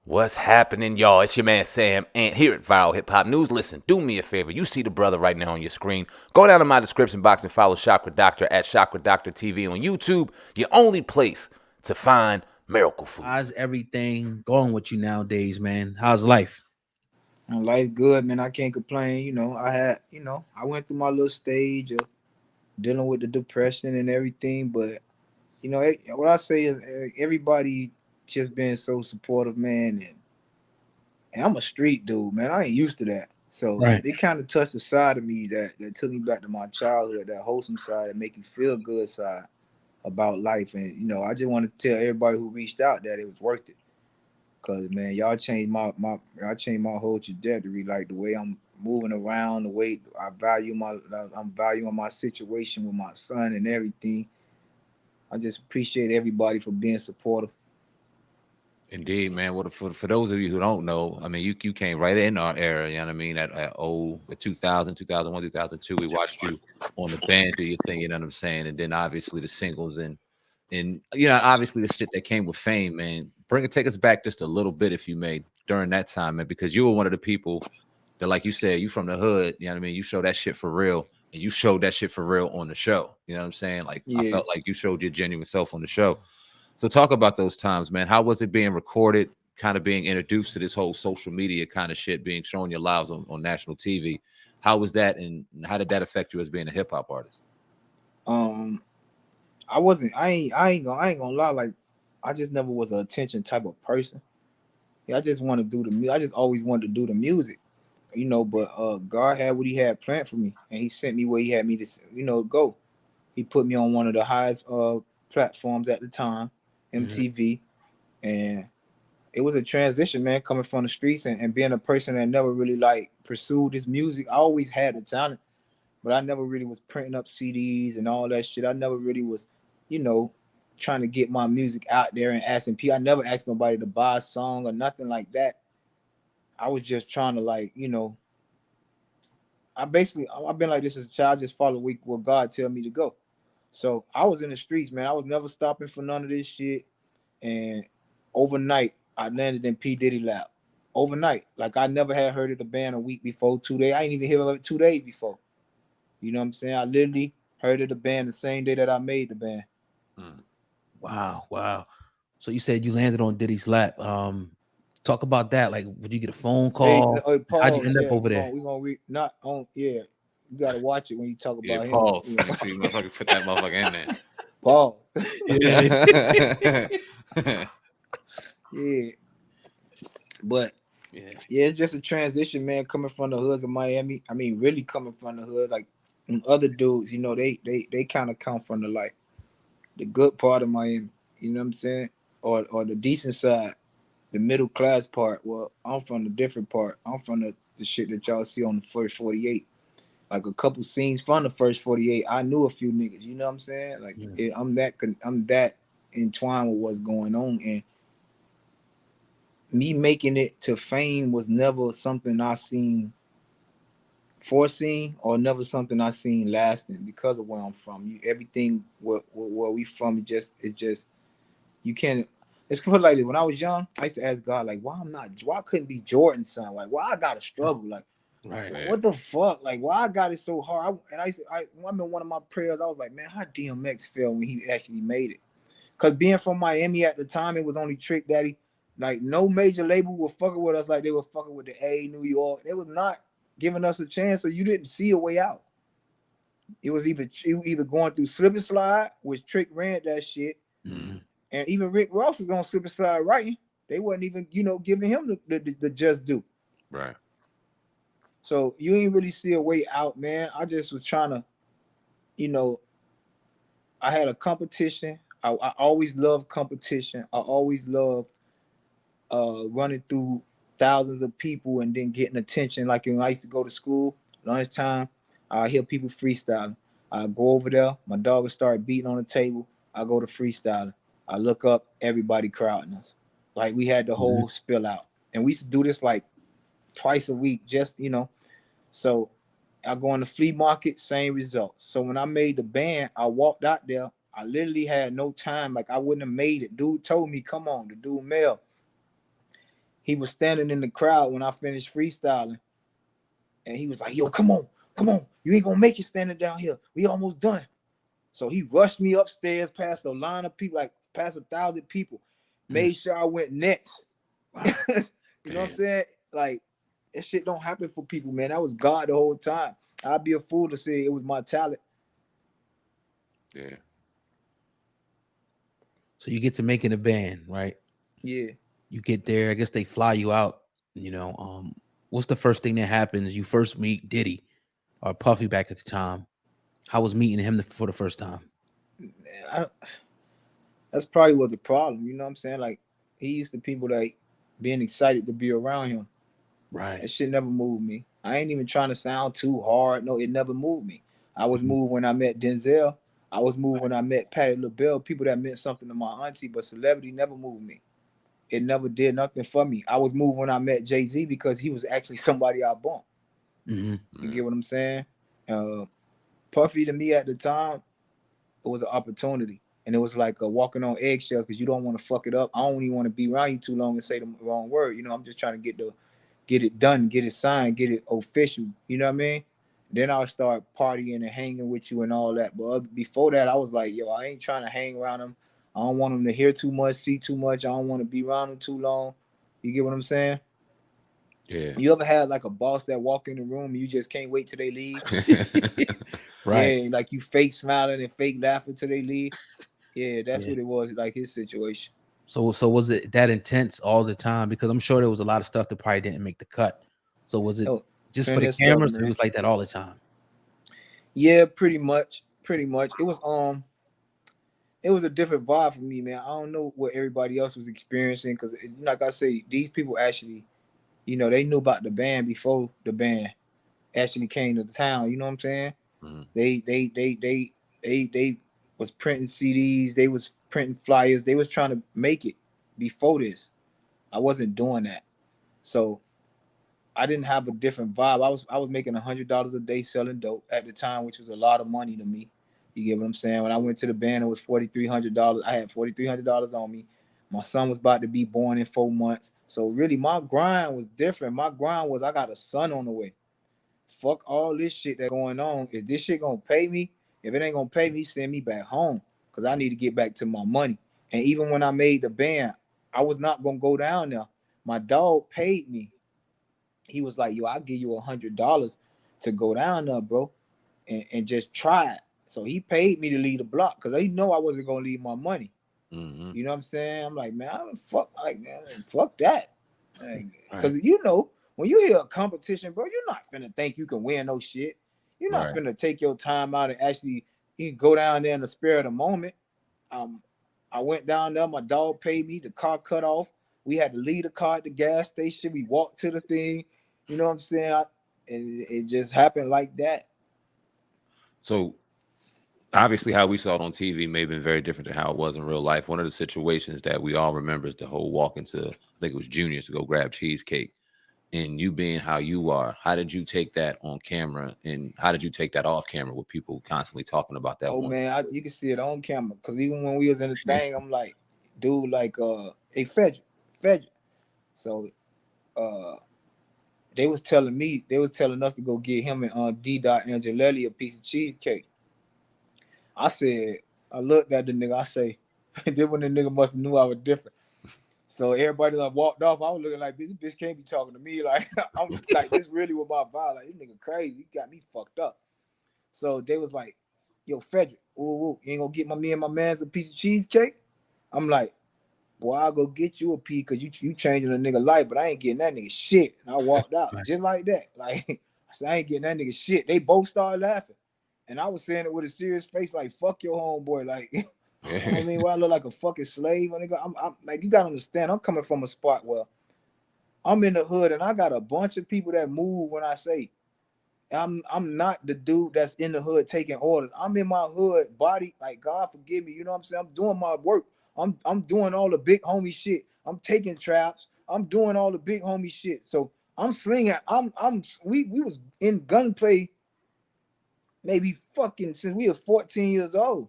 What's happening, y'all? It's your man Sam Ant here at Viral Hip Hop News. Listen, do me a favor. You see the brother right now on your screen. Go down to my description box and follow Chakra Doctor at Chakra Doctor TV on YouTube. Your only place to find miracle food. How's everything going with you nowadays, man? How's life? Life good, man. I can't complain. I went through my little stage of dealing with the depression and everything, but what I say is everybody just been so supportive, man, and I'm a street dude, man. I ain't used to that. So Right. it kind of touched the side of me that took me back to my childhood, that wholesome side, that make you feel good side about life. And I just want to tell everybody who reached out that it was worth it. Cause man, y'all changed y'all changed my whole trajectory, like the way I'm moving around, the way I'm valuing my situation with my son and everything. I just appreciate everybody for being supportive. Indeed, man. Well, for those of you who don't know, I mean, you came right in our era, you know what I mean? At 2000, 2001, 2002, we watched you on the band do your thing, you know what I'm saying? And then obviously the singles and obviously the shit that came with fame, man. Take us back just a little bit, if you may, during that time, man, because you were one of the people that, like you said, you from the hood, you know what I mean? You show that shit for real, and you showed that shit for real on the show. You know what I'm saying? Like, Yeah. I felt like you showed your genuine self on the show. So talk about those times, man. How was it being recorded, kind of being introduced to this whole social media kind of shit, being shown your lives on national TV? How was that, and how did that affect you as being a hip hop artist? I ain't gonna lie, like I just never was an attention type of person. Yeah, I just want to do I just always wanted to do the music, but God had what he had planned for me, and he sent me where he had me to go. He put me on one of the highest platforms at the time, MTV, and it was a transition, man, coming from the streets and being a person that never really like pursued this music. I always had the talent, but I never really was printing up CDs and all that shit. I never really was, trying to get my music out there and asking people. I never asked nobody to buy a song or nothing like that. I was just trying to I've been like this as a child, just follow where God tell me to go. So I was in the streets, man. I was never stopping for none of this shit. And overnight, I landed in P Diddy lap. Overnight, like I never had heard of the band a week before, 2 days. I ain't even hear of it 2 days before. You know what I'm saying? I literally heard of the band the same day that I made the band. Wow. So you said you landed on Diddy's lap. Talk about that. Like, would you get a phone call? How'd you end up over there? We're gonna read not on. Yeah, you gotta watch it when you talk about him. Pause. Make sure you motherfucker put that motherfucker in there. Pause. Yeah. Yeah. But it's just a transition, man, coming from the hoods of Miami. I mean, really coming from the hood, like other dudes, they kind of come from the good part of Miami, you know what I'm saying? Or the decent side, the middle class part. Well, I'm from the different part. I'm from the shit that y'all see on the first 48. Like a couple scenes from the first 48. I knew a few niggas, you know what I'm saying? Like I'm that entwined with what's going on, and me making it to fame was never something I seen foreseen, or never something I seen lasting because of where I'm from. Everything where we from, it's just you can't. It's put like this. When I was young, I used to ask God, like, why I couldn't be Jordan's son? Like, why I gotta struggle? Like, Right. what the fuck? Like, why I got it so hard? I in one of my prayers, I was like, man, how DMX felt when he actually made it? Cause being from Miami at the time, it was only Trick Daddy. Like, no major label was fucking with us like they were fucking with the A, New York. They was not giving us a chance, so you didn't see a way out. It was either going through Slip and Slide, which Trick ran that shit, and even Rick Ross was on Slip and Slide writing. They wasn't even, giving him the just due. Right. So you ain't really see a way out, man. I just was trying to, I had a competition. I always loved competition. I always loved running through thousands of people and then getting attention. Like when I used to go to school, lunchtime, I hear people freestyling. I go over there, my dog would start beating on the table. I go to freestyling. I look up, everybody crowding us. Like we had the whole spill out. And we used to do this like twice a week, So I go in the flea market, same results. So when I made the band, I walked out there. I literally had no time. Like I wouldn't have made it. Dude told me, come on, the dude Mel. he was standing in the crowd when I finished freestyling, and he was like, "Yo, come on, you ain't gonna make it standing down here. We almost done." So he rushed me upstairs past a line of people, like past 1,000 people, made sure I went next. Wow. You know what I'm saying? Like, that shit don't happen for people, man. That was God the whole time. I'd be a fool to say it was my talent. Yeah. So you get to making a band, right? Yeah. You get there. I guess they fly you out. You know, what's the first thing that happens? You first meet Diddy or Puffy back at the time. How was meeting him for the first time? That's probably was the problem. You know what I'm saying? Like, he used to people that being excited to be around him. Right. That shit never moved me. I ain't even trying to sound too hard. No, it never moved me. I was moved when I met Denzel. I was moved when I met Patti LaBelle, people that meant something to my auntie, but celebrity never moved me. It never did nothing for me. I was moved when I met Jay-Z because he was actually somebody I bumped. Mm-hmm. You get what I'm saying? Puffy to me at the time, it was an opportunity. And it was like walking on eggshells because you don't want to fuck it up. I don't even want to be around you too long and say the wrong word. You know, I'm just trying to get it done, get it signed, get it official. You know what I mean? Then I'll start partying and hanging with you and all that. But before that, I was like, yo, I ain't trying to hang around them. I don't want them to hear too much, see too much. I don't want to be around them too long. You get what I'm saying? Yeah. You ever had like a boss that walk in the room and you just can't wait till they leave? Right. Yeah, like you fake smiling and fake laughing till they leave. Yeah, that's what it was, like his situation. So was it that intense all the time? Because I'm sure there was a lot of stuff that probably didn't make the cut. So was it just for the cameras? It was like that all the time. Yeah, pretty much. It was a different vibe for me, man. I don't know what everybody else was experiencing because, like I say, these people actually, you know, they knew about the band before the band actually came to the town. You know what I'm saying? Mm-hmm. They was printing CDs. They was printing flyers. They was trying to make it before this. I wasn't doing that, so I didn't have a different vibe. I was making $100 a day selling dope at the time, which was a lot of money to me. You get what I'm saying? When I went to the band, it was $4,300. I had $4,300 on me. My son was about to be born in 4 months. So really, my grind was different. My grind was I got a son on the way. Fuck all this shit that's going on. Is this shit gonna pay me? If it ain't gonna pay me, send me back home because I need to get back to my money. And even when I made the band, I was not gonna go down there. My dog paid me. He was like, yo, I'll give you $100 to go down there, bro, and just try it. So he paid me to leave the block because he know I wasn't gonna leave my money. Mm-hmm. You know what I'm saying? I'm like, man, fuck that. Because you know, when you hear a competition, bro, you're not finna think you can win no shit. You're not finna take your time out and actually you go down there in the spirit of the moment. I went down there, my dog paid me, the car cut off. We had to leave the car at the gas station. We walked to the thing. You know what I'm saying? And it just happened like that. So obviously how we saw it on TV may have been very different than how it was in real life. One of the situations that we all remember is the whole walk into, I think it was Junior's to go grab cheesecake. And you being how you are, how did you take that on camera? And how did you take that off camera with people constantly talking about that? Oh, man, you can see it on camera. Because even when we was in the thing, I'm like, dude, like, hey, Freddy. So, they was telling us to go get him and D. Angelelli a piece of cheesecake. I looked at the nigga, I say, then when the nigga must have knew I was different. So everybody like walked off. I was looking like, this bitch can't be talking to me. Like, I'm like, this really was my vibe. Like, this nigga crazy. You got me fucked up. So they was like, yo, Frederick, you ain't gonna get me and my man's a piece of cheesecake? I'm like, boy, I'll go get you a piece because you changing a nigga life, but I ain't getting that nigga shit. And I walked out just like that. Like, I said, I ain't getting that nigga shit. They both started laughing. And I was saying it with a serious face, like, fuck your homeboy. Like, I mean, I look like a fucking slave. I'm like, you gotta understand, I'm coming from a spot where I'm in the hood and I got a bunch of people that move when I say I'm not the dude that's in the hood taking orders. I'm in my hood body, like, God forgive me, you know what I'm saying? I'm doing my work. I'm doing all the big homie shit. I'm taking traps. I'm doing all the big homie shit. So I'm slinging. We was in gunplay maybe fucking since we were 14 years old.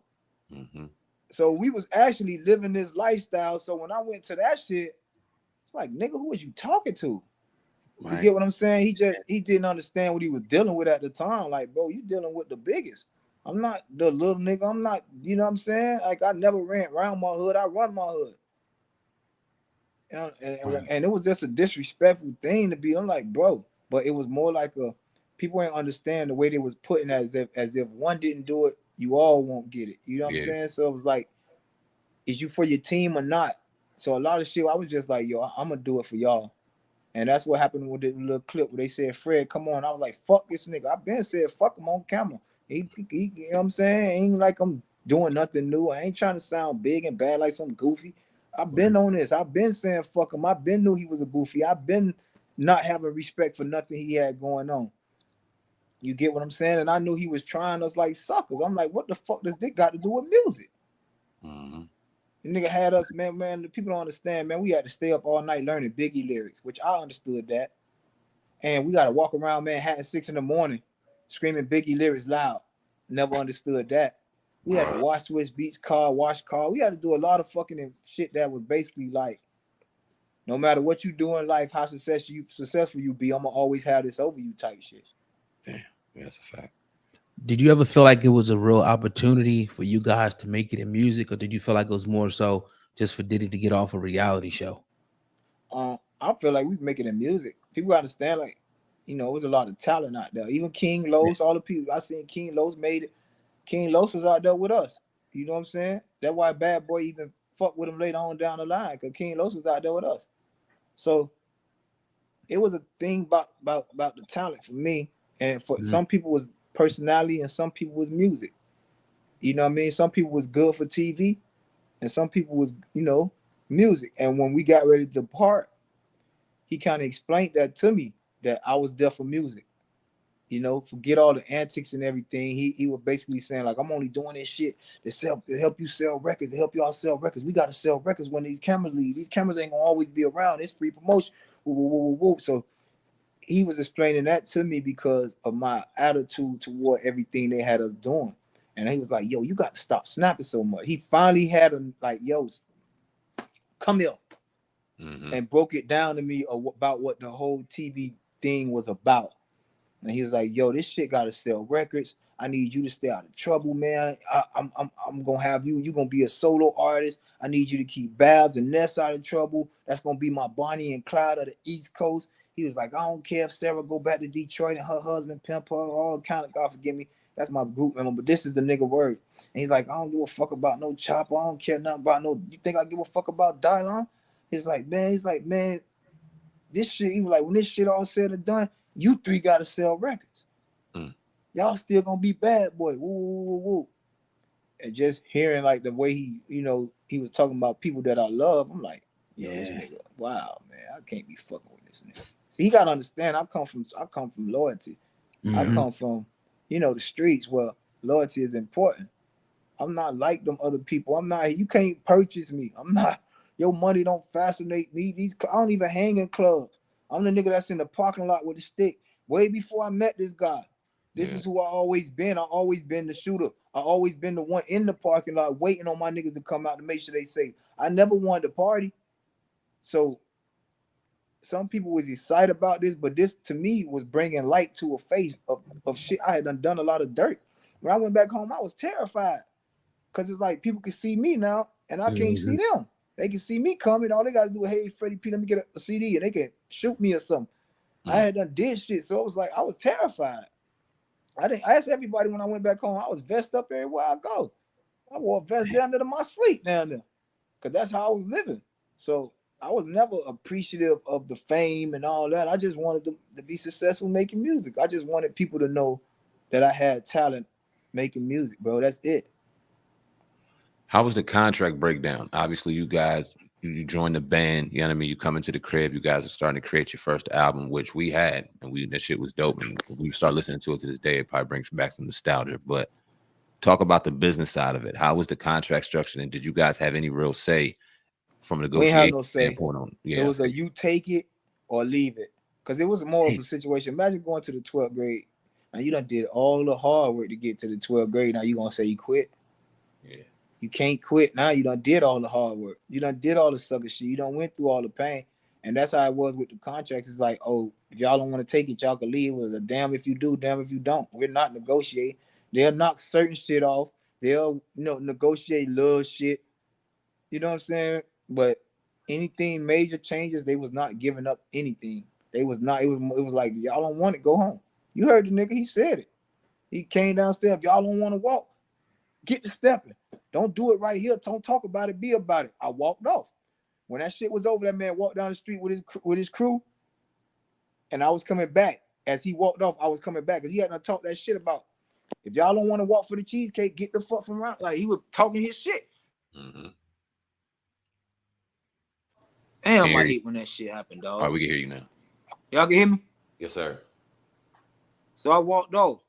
Mm-hmm. So we was actually living this lifestyle. So when I went to that shit, It's like, nigga, who was you talking to? Right. You get what I'm saying? He didn't understand what he was dealing with at the time. Like, bro, you dealing with the biggest. I'm not the little nigga. I'm not, you know what I'm saying? Like, I never ran around my hood. I run my hood. And it was just a disrespectful thing to be. I'm like, bro, but it was more like people ain't understand the way they was putting as if one didn't do it, you all won't get it. You know what I'm saying? So it was like, is you for your team or not? So a lot of shit, I was just like, yo, I'm gonna do it for y'all. And that's what happened with the little clip where they said, Fred, come on. I was like, fuck this nigga. I've been said fuck him on camera. He you know what I'm saying? Ain't like I'm doing nothing new. I ain't trying to sound big and bad like some goofy. I've been on this. I've been saying fuck him. I've been knew he was a goofy. I've been not having respect for nothing he had going on. You get what I'm saying? And I knew he was trying us like suckers. I'm like, what the fuck does this got to do with music? Mm-hmm. The nigga had us, man, the people don't understand, man. We had to stay up all night learning Biggie lyrics, which I understood that. And we got to walk around Manhattan 6 a.m. screaming Biggie lyrics loud. Never understood that. We had to wash switch beats, wash car. We had to do a lot of fucking shit that was basically like, no matter what you do in life, how successful you be, I'm going to always have this over you type shit. Damn, yeah, that's a fact. Did you ever feel like it was a real opportunity for you guys to make it in music, or did you feel like it was more so just for Diddy to get off a reality show? I feel like we make it in music. People understand, like, you know, there's a lot of talent out there. Even King Los, all the people I seen King Los made it. King Los was out there with us. You know what I'm saying? That's why Bad Boy even fucked with him later on down the line, because King Los was out there with us. So it was a thing about the talent for me. And for some people was personality and some people was music. You know what I mean? Some people was good for TV and some people was, you know, music. And when we got ready to depart, he kind of explained that to me, that I was there for music. You know, forget all the antics and everything. He was basically saying, like, I'm only doing this shit to help you sell records, to help y'all sell records. We got to sell records when these cameras leave. These cameras ain't gonna always be around. It's free promotion. Woo, woo, woo, woo, woo. So he was explaining that to me because of my attitude toward everything they had us doing. And he was like, yo, you got to stop snapping so much. He finally had him like, yo, come here. And broke it down to me about what the whole TV thing was about. And he was like, yo, this shit got to sell records. I need you to stay out of trouble, man. I'm going to have you're going to be a solo artist. I need you to keep Babs and Ness out of trouble. That's going to be my Bonnie and Clyde of the East Coast. He was like, I don't care if Sarah go back to Detroit and her husband pimp her, all kind of, God forgive me. That's my group member, but this is the nigga word. And he's like, I don't give a fuck about no Chopper. I don't care nothing about no, you think I give a fuck about Dylon? He's like, man, this shit, he was like, when this shit all said and done, you three got to sell records. Y'all still going to be Bad Boy. Woo, woo, woo, woo. And just hearing like the way he, you know, he was talking about people that I love, I'm like, yo, this nigga, wow, man, I can't be fucking with this nigga. See, he got to understand, I come from loyalty. I come from, you know, the streets where loyalty is important. I'm not like them other people. You can't purchase me. I'm not, your money don't fascinate me. I don't even hang in clubs. I'm the nigga that's in the parking lot with a stick. Way before I met this guy. This is who I always been. I always been the shooter. I always been the one in the parking lot waiting on my niggas to come out to make sure they safe. I never wanted to party. So some people was excited about this, but this to me was bringing light to a face of shit. I had done a lot of dirt. When I went back home, I was terrified because it's like people can see me now and I can't see them. They can see me coming. All they got to do is, hey, Freddy P, let me get a CD and they can shoot me or something. I had done did shit. So it was like, I was terrified. I asked everybody when I went back home, I was vest up everywhere I go. I wore a vest down to my sleep down there because that's how I was living. So I was never appreciative of the fame and all that. I just wanted to be successful making music. I just wanted people to know that I had talent making music, bro. That's it. How was the contract breakdown? Obviously, you guys, you joined the band, you know what I mean? You come into the crib, you guys are starting to create your first album, which we had, and that shit was dope. And we start listening to it to this day, it probably brings back some nostalgia. But talk about the business side of it. How was the contract structured? And did you guys have any real say from a negotiation standpoint on? It was a you take it or leave it. Because it was more of a situation. Imagine going to the 12th grade and you done did all the hard work to get to the 12th grade. Now you gonna say you quit? Yeah. You can't quit now. You done did all the hard work. You done did all the sucker shit. You done went through all the pain. And that's how it was with the contracts. It's like, oh, if y'all don't want to take it, y'all can leave. It was a damn if you do, damn if you don't. We're not negotiating. They'll knock certain shit off. They'll, negotiate little shit. You know what I'm saying? But anything major changes, they was not giving up anything. They was not. It was like, y'all don't want it, go home. You heard the nigga. He said it. He came downstairs. If y'all don't want to walk, get to stepping. Don't do it right here. Don't talk about it. Be about it. I walked off. When that shit was over, that man walked down the street with his crew, and I was coming back. As he walked off, I was coming back because he hadn't talked that shit about. If y'all don't want to walk for the cheesecake, get the fuck from around. Like, he was talking his shit. Mm-hmm. Damn, I hate when that shit happened, dog. All right, we can hear you now. Y'all can hear me? Yes, sir. So I walked off,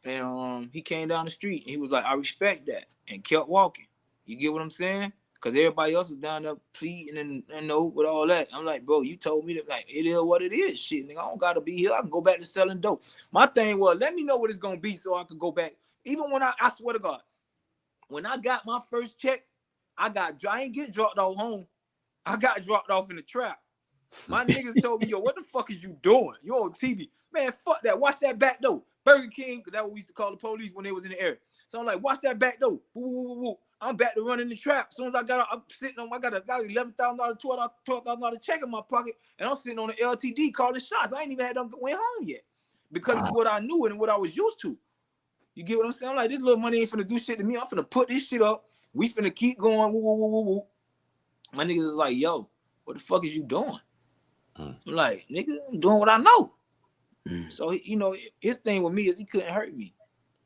and he came down the street, and he was like, I respect that, and kept walking. You get what I'm saying? Because everybody else was down there pleading and with all that. I'm like, bro, you told me that, like, it is what it is. Shit, nigga, I don't got to be here. I can go back to selling dope. My thing was, let me know what it's going to be so I could go back. Even when I swear to God, when I got my first check, I ain't get dropped off home. I got dropped off in the trap. My niggas told me, yo, what the fuck is you doing? You on TV. Man, fuck that. Watch that back door. Burger King, because that's what we used to call the police when they was in the area. So I'm like, watch that back door. Woo, woo, woo, woo. I'm back to running the trap. As soon as I got out, I'm sitting on, I got $11,000, $12,000 check in my pocket, and I'm sitting on the LTD calling shots. I ain't even had them went home yet because it's what I knew and what I was used to. You get what I'm saying? I'm like, this little money ain't finna do shit to me. I'm finna put this shit up. We finna keep going. Woo, woo, woo, woo, woo. My niggas is like, yo, what the fuck is you doing? I'm like, nigga, I'm doing what I know. So, his thing with me is he couldn't hurt me.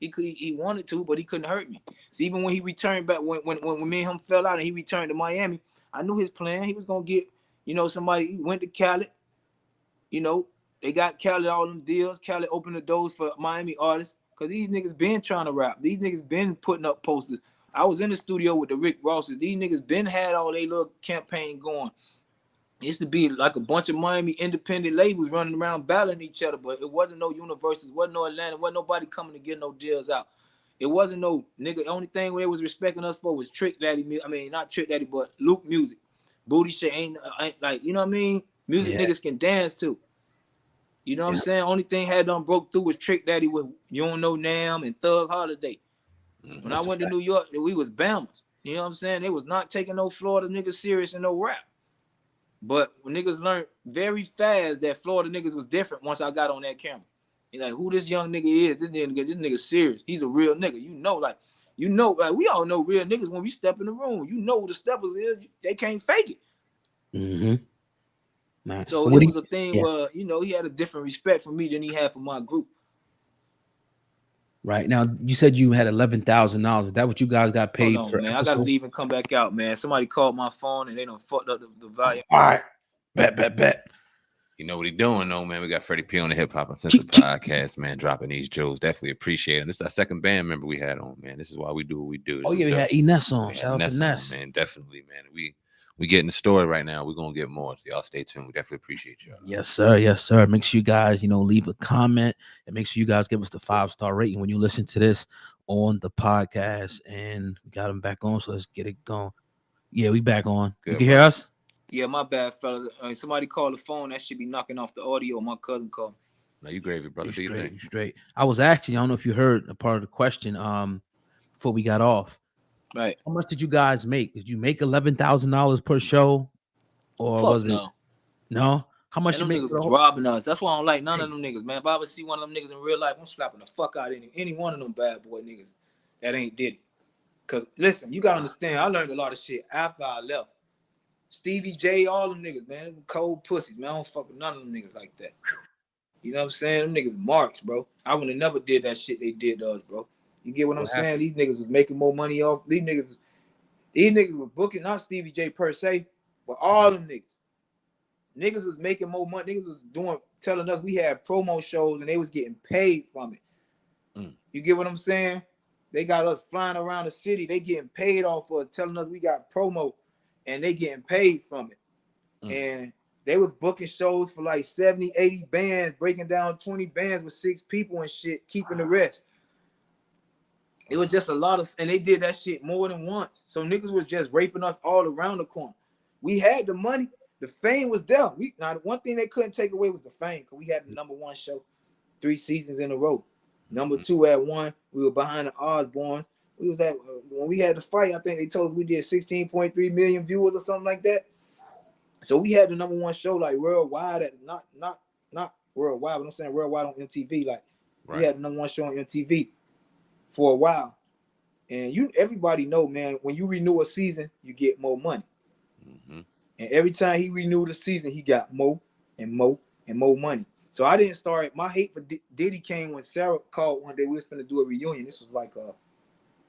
He wanted to, but he couldn't hurt me. So even when he returned back, when me and him fell out and he returned to Miami, I knew his plan. He was gonna get, somebody. He went to Cali. They got Cali all them deals. Cali opened the doors for Miami artists because these niggas been trying to rap. These niggas been putting up posters. I was in the studio with the Rick Rosses. These niggas been had all their little campaign going. It used to be like a bunch of Miami independent labels running around battling each other, but it wasn't no Universal, wasn't no Atlanta, wasn't nobody coming to get no deals out. It wasn't no nigga. The only thing they was respecting us for was Trick Daddy. I mean, not Trick Daddy, but Luke music. Booty shit ain't like, you know what I mean? Music niggas can dance too. You know what I'm saying? Only thing had done broke through was Trick Daddy with You Don't Know Nam and Thug Holiday. When I went to New York, we was Bammers. You know what I'm saying? They was not taking no Florida niggas serious in no rap. But when niggas learned very fast that Florida niggas was different once I got on that camera. You're like, who this young nigga is? This nigga serious. He's a real nigga. Like we all know real niggas when we step in the room. You know who the steppers is. They can't fake it. Mm-hmm. Man. So it was a thing where, he had a different respect for me than he had for my group. Right. Now, you said you had $11,000. Is that what you guys got paid Hold on, per man. episode? I got to leave and come back out, man. Somebody called my phone and they done fucked up the volume. All right. Bet. You know what he doing, though, man. We got Freddy P on the Hip Hop Essential Podcast, man, dropping these jewels. Definitely appreciate it. This is our second band member we had on, man. This is why we do what we do. We had Ness on. Shout out to Ness. Man, definitely, man. We getting the story right now. We're going to get more. So y'all stay tuned. We definitely appreciate y'all. Yes, sir. Make sure you guys, leave a comment and make sure you guys give us the 5-star rating when you listen to this on the podcast. And we got them back on. So let's get it going. Yeah, we back on. Good, you can hear us? Yeah, my bad, fellas. Somebody called the phone. That should be knocking off the audio. My cousin called. No, you gravy, brother. You straight. I was actually, I don't know if you heard a part of the question before we got off. Right. How much did you guys make? Did you make $11,000 per show? Or was it? No? How much you make? Niggas was robbing us. That's why I don't like none of them niggas, man. If I ever see one of them niggas in real life, I'm slapping the fuck out of any one of them bad boy niggas that ain't Diddy. Because, listen, you got to understand, I learned a lot of shit after I left. Stevie J, all them niggas, man. Cold pussies, man. I don't fuck with none of them niggas like that. You know what I'm saying? Them niggas marks, bro. I would have never did that shit they did to us, bro. You get what I'm saying? These niggas was making more money off. These niggas was booking, not Stevie J per se, but all them niggas. Niggas was making more money. Niggas was telling us we had promo shows and they was getting paid from it. You get what I'm saying? They got us flying around the city. They getting paid off for telling us we got promo and they getting paid from it. And they was booking shows for like 70, 80 bands, breaking down 20 bands with 6 people and shit, keeping the rest. It was just a lot of, and they did that shit more than once. So niggas was just raping us all around the corner. We had the money, The fame was there. Now the one thing they couldn't take away was the fame, because we had the #1 show 3 seasons in a row. #2 at 1. We were behind the Osbournes. We was at when we had the fight. I think they told us we did 16.3 million viewers or something like that. So we had the #1 show like worldwide, at not worldwide, but I'm saying worldwide on MTV. Like we had the #1 show on MTV for a while. And everybody know, man, when you renew a season, you get more money. Mm-hmm. And every time he renewed the season, he got more and more and more money. So I didn't start. My hate for Diddy came when Sarah called one day. We was finna do a reunion. This was like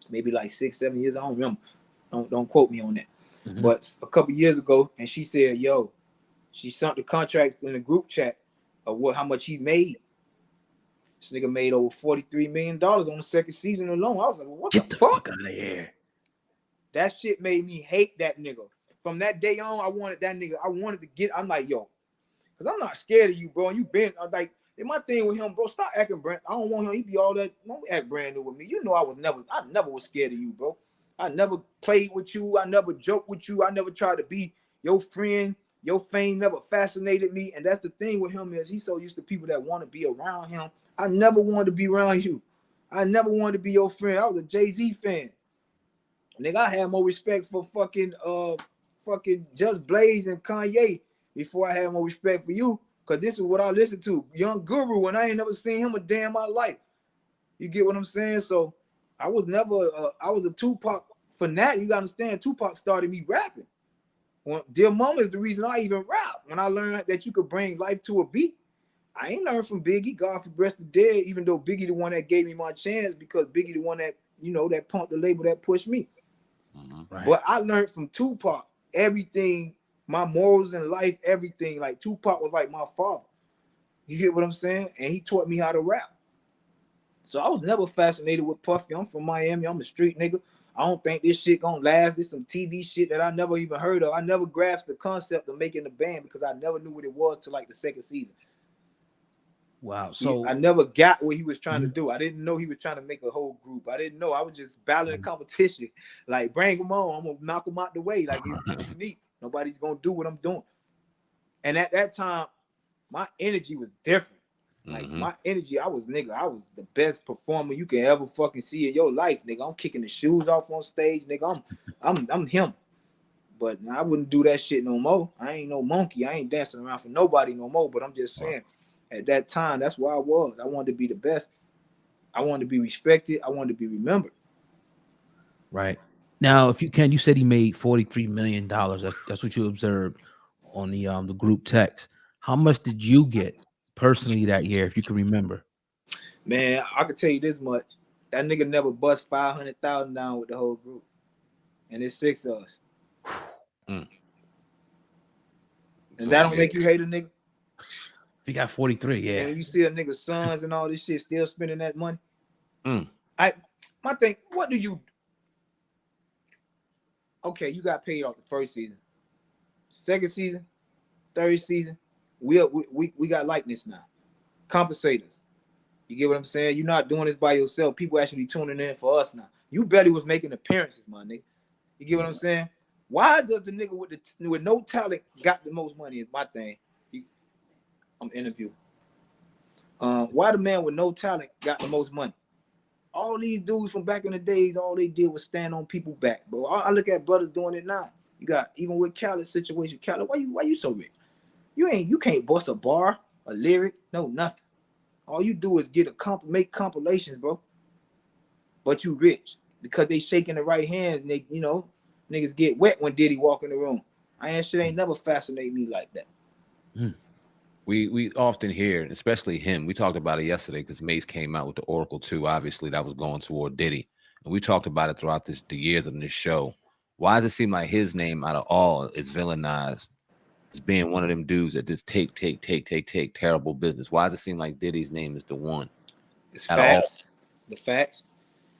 maybe like 6-7 years. I don't remember. Don't quote me on that. Mm-hmm. But a couple years ago, and she said, "Yo," she sent the contracts in the group chat of how much he made. This nigga made over $43 million on the second season alone. I was like, "What the fuck out of here?" That shit made me hate that nigga. From that day on, I wanted that nigga. I wanted to get. I'm like, yo, because I'm not scared of you, bro. And you been like, my thing with him, bro. Stop acting brand. I don't want him. He be all that. Don't act brand new with me. You know, I never was scared of you, bro. I never played with you. I never joked with you. I never tried to be your friend. Your fame never fascinated me. And that's the thing with him, is he's so used to people that want to be around him. I never wanted to be around you. I never wanted to be your friend. I was a Jay-Z fan. Nigga, I had more respect for fucking Just Blaze and Kanye before I had more respect for you, because this is what I listened to. Young Guru, and I ain't never seen him a day in my life. You get what I'm saying? So I was never, I was a Tupac fanatic. You gotta understand, Tupac started me rapping. Dear Mama is the reason I even rap. When I learned that you could bring life to a beat. I ain't learned from Biggie, God rest the dead, even though Biggie the one that gave me my chance, because Biggie the one that, that pumped the label that pushed me. Right. But I learned from Tupac everything, my morals in life, everything. Like Tupac was like my father. You get what I'm saying? And he taught me how to rap. So I was never fascinated with Puffy. I'm from Miami. I'm a street nigga. I don't think this shit gonna last. This some TV shit that I never even heard of. I never grasped the concept of making the band because I never knew what it was till like the second season. Wow. So I never got what he was trying to do. I didn't know he was trying to make a whole group. I didn't know. I was just battling the competition. Like, bring them on. I'm going to knock them out the way. Like, it's unique. Nobody's going to do what I'm doing. And at that time, my energy was different. Like, my energy, I was the best performer you can ever fucking see in your life, nigga. I'm kicking the shoes off on stage, nigga. I'm him. But I wouldn't do that shit no more. I ain't no monkey. I ain't dancing around for nobody no more. But I'm just saying, at that time, that's where I was. I wanted to be the best. I wanted to be respected. I wanted to be remembered. Right. Now, if you can, you said he made $43 million. That's what you observed on the group text. How much did you get personally that year, if you can remember? Man, I can tell you this much. That nigga never bust 500,000 down with the whole group. And it's 6 of us. And that don't make you hate a nigga? If you got 43, yeah. And you see a nigga's sons and all this shit still spending that money. My thing, what do you? Okay, you got paid off the first season, second season, third season. We got likeness now. Compensate us. You get what I'm saying? You're not doing this by yourself. People actually tuning in for us now. You barely was making appearances, my nigga. You get what I'm saying? Why does the nigga with no talent got the most money? Is my thing. I'm interviewing. Why the man with no talent got the most money? All these dudes from back in the days, all they did was stand on people's back, bro. I look at brothers doing it now. You got, even with Khaled's situation, Khaled, why you so rich? You can't bust a bar, a lyric, no nothing. All you do is make compilations, bro. But you rich because they shaking the right hand. And they, niggas get wet when Diddy walk in the room. Shit ain't never fascinated me like that. We often hear, especially him, we talked about it yesterday because Mace came out with the Oracle 2, obviously that was going toward Diddy. And we talked about it throughout the years of this show. Why does it seem like his name out of all is villainized as being one of them dudes that just take terrible business? Why does it seem like Diddy's name is the one? It's facts. The facts.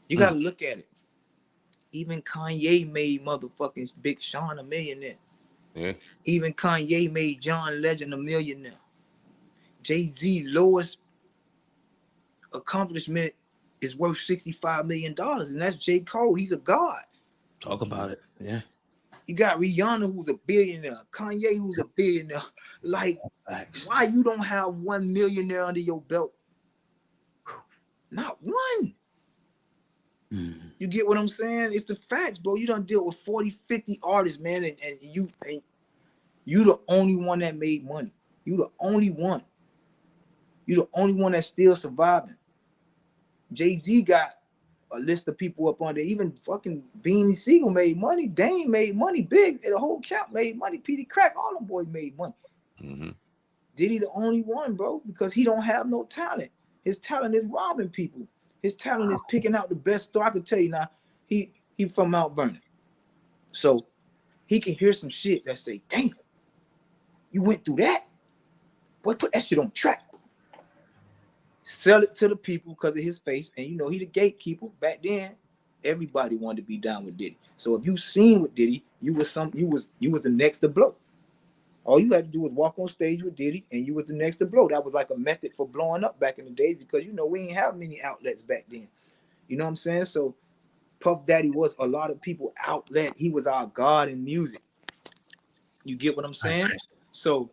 You got to look at it. Even Kanye made motherfucking Big Sean a millionaire. Yeah. Even Kanye made John Legend a millionaire. Jay-Z lowest accomplishment is worth $65 million, and that's J. Cole. He's a god. Talk about it. Yeah. You got Rihanna, who's a billionaire. Kanye, who's a billionaire. Like, why you don't have one millionaire under your belt? Not one. You get what I'm saying? It's the facts, bro. You done deal with 40, 50 artists, man, and you the only one that made money. You the only one. You the only one that's still surviving. Jay-Z got a list of people up on there. Even fucking Beanie Siegel made money. Dame made money. Big, the whole camp made money. Petey Crack, all them boys made money. Diddy the only one, bro, because he don't have no talent. His talent is robbing people. His talent is picking out the best store. I can tell you now, he from Mount Vernon. So he can hear some shit that say, damn, you went through that? Boy, put that shit on track. Sell it to the people because of his face. And you know, he the gatekeeper. Back then, everybody wanted to be down with Diddy. So if you seen with Diddy, you was the next to blow. All you had to do was walk on stage with Diddy and you was the next to blow. That was like a method for blowing up back in the days because, you know, we ain't have many outlets back then. You know what I'm saying? So Puff Daddy was a lot of people outlet. He was our god in music. You get what I'm saying? So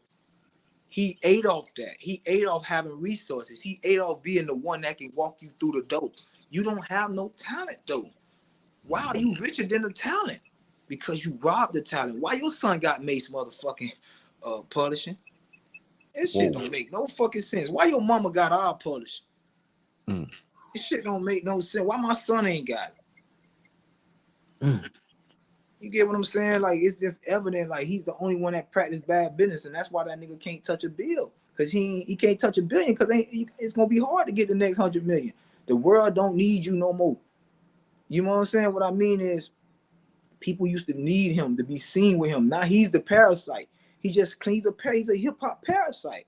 he ate off that. He ate off having resources. He ate off being the one that can walk you through the dope. You don't have no talent though. Why are you richer than the talent? Because you robbed the talent. Why your son got Mace motherfucking publishing? This shit don't make no fucking sense. Why your mama got our publishing? This shit don't make no sense. Why my son ain't got it? You get what I'm saying? Like, it's just evident, like, he's the only one that practiced bad business, and that's why that nigga can't touch a bill. Because he can't touch $1 billion, because it's going to be hard to get the next 100 million. The world don't need you no more. You know what I'm saying? What I mean is, people used to need him to be seen with him. Now he's the parasite. He's a hip-hop parasite.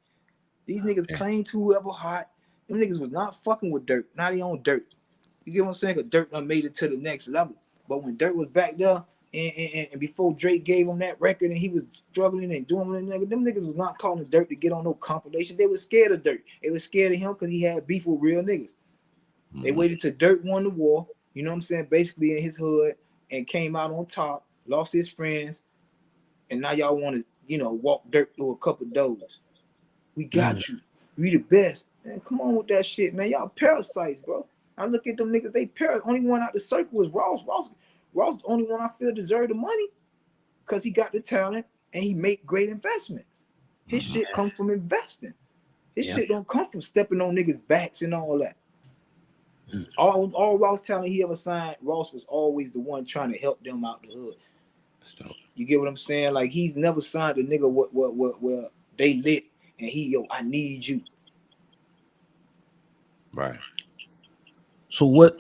These niggas claim to whoever hot. Them niggas was not fucking with Dirt. Now they on Dirt. You get what I'm saying? Because Dirt done made it to the next level. But when Dirt was back there, and before Drake gave him that record and he was struggling and doing it, them niggas was not calling Dirt to get on no compilation. They was scared of Dirt. They was scared of him because he had beef with real niggas. They waited till Dirt won the war, you know what I'm saying, basically in his hood, and came out on top, lost his friends, and now y'all want to, you know, walk Dirt through a couple doors. We got you. We the best. Man, come on with that shit, man. Y'all parasites, bro. I look at them niggas, they only one out the circle was Ross. Ross the only one I feel deserved the money because he got the talent and he make great investments. His shit comes from investing. His shit don't come from stepping on niggas' backs and all that. All Ross talent he ever signed, Ross was always the one trying to help them out the hood. You get what I'm saying? Like, he's never signed a nigga where they lit and I need you. Right. So what?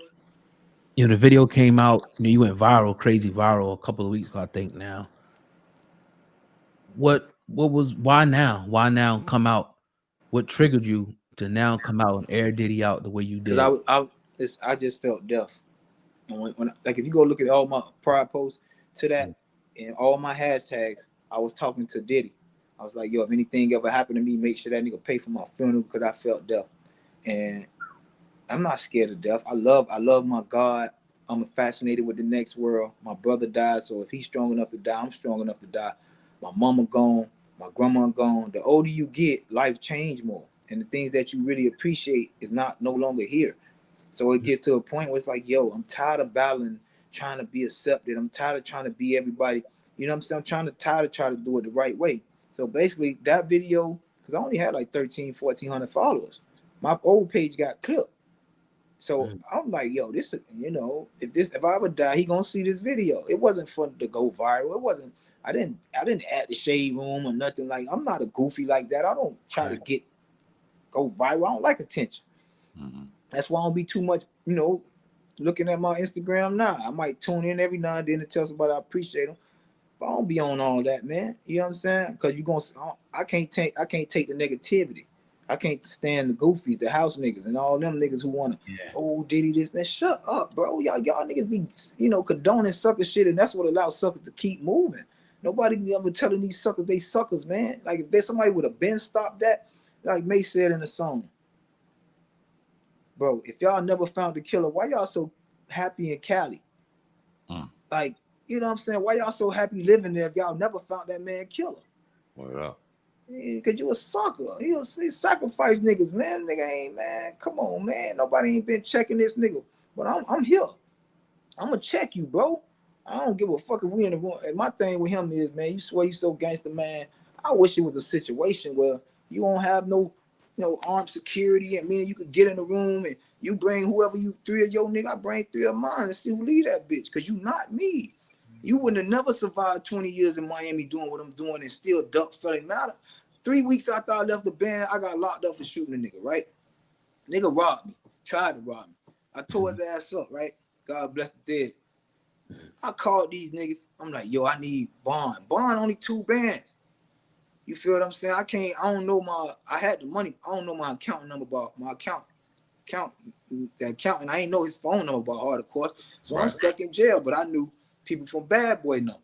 You know, the video came out, you know, you went viral, crazy viral a couple of weeks ago, I think now. Why now? Why now come out? What triggered you to now come out and air Diddy out the way you did? Because I just felt deaf. And when like, if you go look at all my prior posts to that and all my hashtags, I was talking to Diddy. I was like, yo, if anything ever happened to me, make sure that nigga pay for my funeral because I felt deaf. And I'm not scared of death. I love my God. I'm fascinated with the next world. My brother died, so if he's strong enough to die, I'm strong enough to die. My mama gone, my grandma gone. The older you get, life change more. And the things that you really appreciate is no longer here. So it gets to a point where it's like, yo, I'm tired of battling, trying to be accepted. I'm tired of trying to be everybody. You know what I'm saying? I'm tired of trying to do it the right way. So basically, that video, because I only had like 1,400 followers. My old page got clipped. So I'm like, yo, this, you know, if I ever die, he gonna see this video. It wasn't fun to go viral. It wasn't. I didn't add the shade room or nothing. Like, I'm not a goofy like that. I don't try to go viral. I don't like attention. That's why I don't be too much, you know, looking at my Instagram now. I might tune in every now and then to tell somebody I appreciate them, but I don't be on all that, man. You know what I'm saying? Because I can't take the negativity. I can't stand the goofies, the house niggas, and all them niggas who wanna, Diddy this, man. Shut up, bro. Y'all niggas be, you know, condoning sucker shit, and that's what allows suckers to keep moving. Nobody be ever telling these suckers they suckers, man. Like, if there's somebody would have been stopped that, like May said in the song, bro. If y'all never found the killer, why y'all so happy in Cali? Like, You know what I'm saying? Why y'all so happy living there if y'all never found that man killer? What up? Cause you a sucker. He sacrifice niggas, man. Nigga ain't, man. Come on, man. Nobody ain't been checking this nigga. But I'm here. I'm gonna check you, bro. I don't give a fuck if we in the room. And my thing with him is, man, you swear you so gangster, man. I wish it was a situation where you don't have no armed security, and man, you could get in the room and you bring whoever you 3 of your nigga, I bring 3 of mine and see who lead that bitch. Cause you not me. You wouldn't have never survived 20 years in Miami doing what I'm doing and still duck felling matter. 3 weeks after I left the band, I got locked up for shooting a nigga, right? Nigga robbed me, tried to rob me. I tore his ass up, right? God bless the dead. I called these niggas. I'm like, yo, I need bond. Bond only 2 bands. You feel what I'm saying? I had the money. I don't know my account number about my account, and I ain't know his phone number by heart, of course. So right. I'm stuck in jail, but I knew people from Bad Boy number.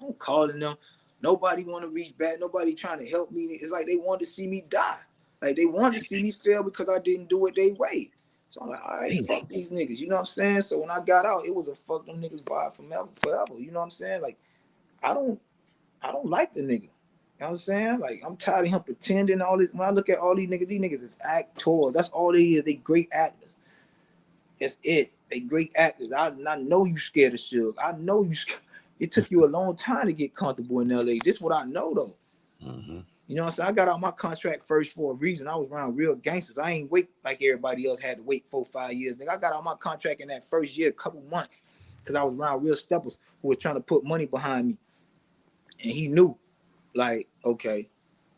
I'm calling them. Nobody want to reach back. Nobody trying to help me. It's like they wanted to see me die. Like they wanted to see me fail because I didn't do it their way. So I'm like, all right, fuck these niggas. You know what I'm saying? So when I got out, it was a fuck them niggas vibe forever. You know what I'm saying? Like, I don't like the nigga. You know what I'm saying? Like, I'm tired of him pretending all this. When I look at all these niggas is actors. That's all they is. They great actors. That's it. They great actors. I know you scared of Suge. I know you scared. It took you a long time to get comfortable in LA. This is what I know, though. Mm-hmm. You know what I'm saying? I got out my contract first for a reason. I was around real gangsters. I ain't wait like everybody else had to wait 4-5 years. Nigga, I got out my contract in that first year, a couple months, because I was around real steppers who was trying to put money behind me. And he knew, like, okay,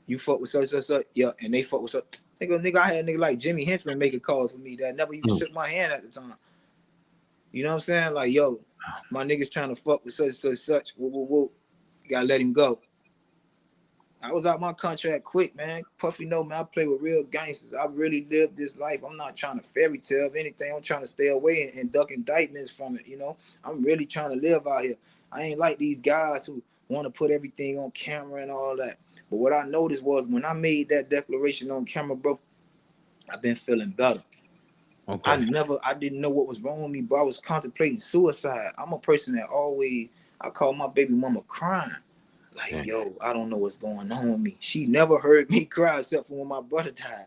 you fuck with such, yeah, and they fuck with such. Nigga, I had a nigga like Jimmy Henchman making calls for me that never even shook my hand at the time. You know what I'm saying? Like, yo, my niggas trying to fuck with such. Whoa. You gotta let him go. I was out my contract quick, man. Puffy know, man, I play with real gangsters. I really live this life. I'm not trying to fairy tale of anything. I'm trying to stay away and duck indictments from it, you know? I'm really trying to live out here. I ain't like these guys who want to put everything on camera and all that. But what I noticed was when I made that declaration on camera, bro, I've been feeling better. Okay. I didn't know what was wrong with me, but I was contemplating suicide. I'm a person that I call my baby mama crying. Like, yo, I don't know what's going on with me. She never heard me cry except for when my brother died.